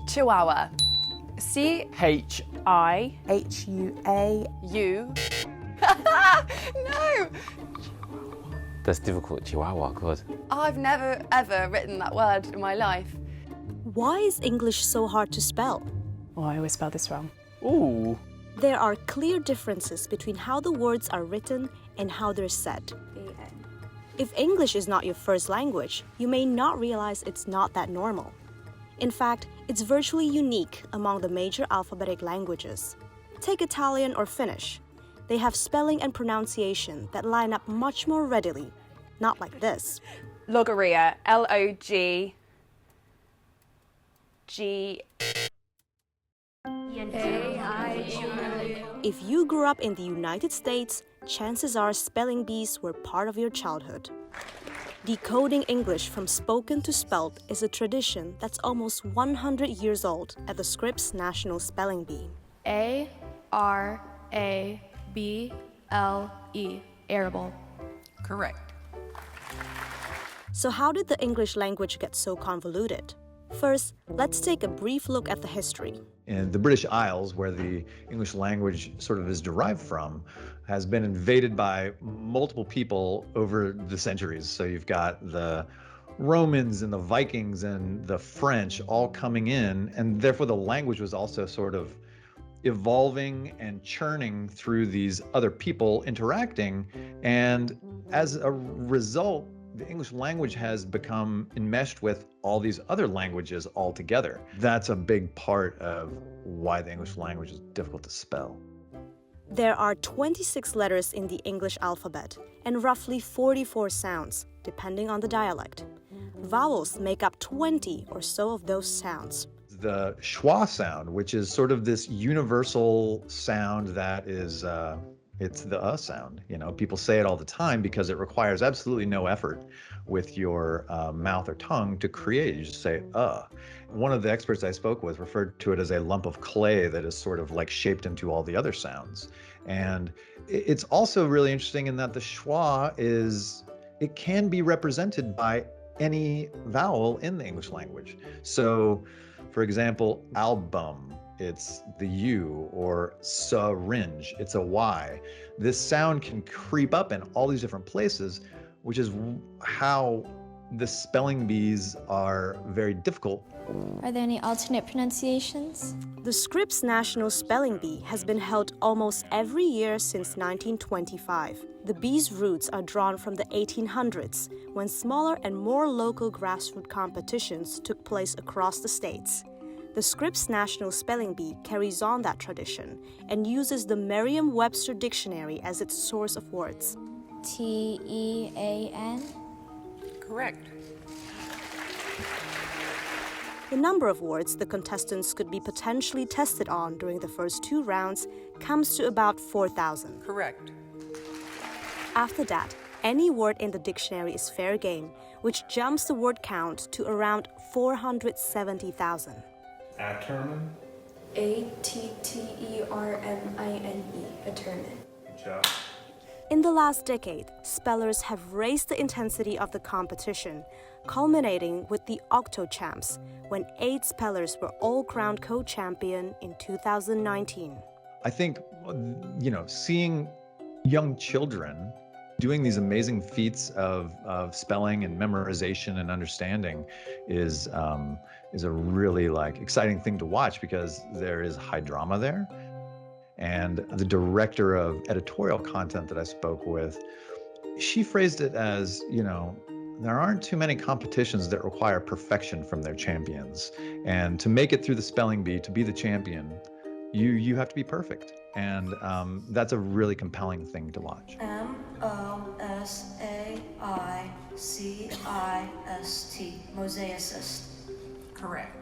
Chihuahua. C-H-I-H-U-A. U. No! That's difficult. Chihuahua, God. I've never, ever written that word in my life. Why is English so hard to spell? Oh, I always spell this wrong. Ooh. There are clear differences between how the words are written and how they're said. If English is not your first language, you may not realize it's not that normal. In fact, it's virtually unique among the major alphabetic languages. Take Italian or Finnish. They have spelling and pronunciation that line up much more readily, not like this. Logorrhea. L-O-G... G... If you grew up in the United States, chances are spelling bees were part of your childhood. Decoding English from spoken to spelled is a tradition that's almost 100 years old at the Scripps National Spelling Bee. A-R-A-B-L-E. Arable. Correct. So how did the English language get so convoluted? First, let's take a brief look at the history. In the British Isles, where the English language sort of is derived from, has been invaded by multiple people over the centuries. So you've got the Romans and the Vikings and the French all coming in, and therefore the language was also sort of evolving and churning through these other people interacting. And as a result, the English language has become enmeshed with all these other languages altogether. That's a big part of why the English language is difficult to spell. There are 26 letters in the English alphabet and roughly 44 sounds, depending on the dialect. Vowels make up 20 or so of those sounds. The schwa sound, which is sort of this universal sound that is it's the sound. You know, people say it all the time because it requires absolutely no effort with your mouth or tongue to create. You just say One of the experts I spoke with referred to it as a lump of clay that is sort of like shaped into all the other sounds. And it's also really interesting in that the schwa it can be represented by any vowel in the English language. So, for example, album, it's the U, or syringe, it's a Y. This sound can creep up in all these different places, which is how the spelling bees are very difficult. Are there any alternate pronunciations? The Scripps National Spelling Bee has been held almost every year since 1925. The bee's roots are drawn from the 1800s, when smaller and more local grassroots competitions took place across the states. The Scripps National Spelling Bee carries on that tradition and uses the Merriam-Webster Dictionary as its source of words. T-E-A-N? Correct. The number of words the contestants could be potentially tested on during the first 2 rounds comes to about 4,000. Correct. After that, any word in the dictionary is fair game, which jumps the word count to around 470,000. Atterman. A-T-T-E-R-M-I-N-E. Atterman. Good job. In the last decade, spellers have raised the intensity of the competition, culminating with the Octo-Champs, when 8 spellers were all crowned co-champion in 2019. I think, seeing young children doing these amazing feats of spelling and memorization and understanding is a really exciting thing to watch, because there is high drama there. And the director of editorial content that I spoke with, she phrased it as, there aren't too many competitions that require perfection from their champions. And to make it through the spelling bee, to be the champion, you have to be perfect. And that's a really compelling thing to watch. M-O-S-A-I-C-I-S-T. Mosaicist. Correct.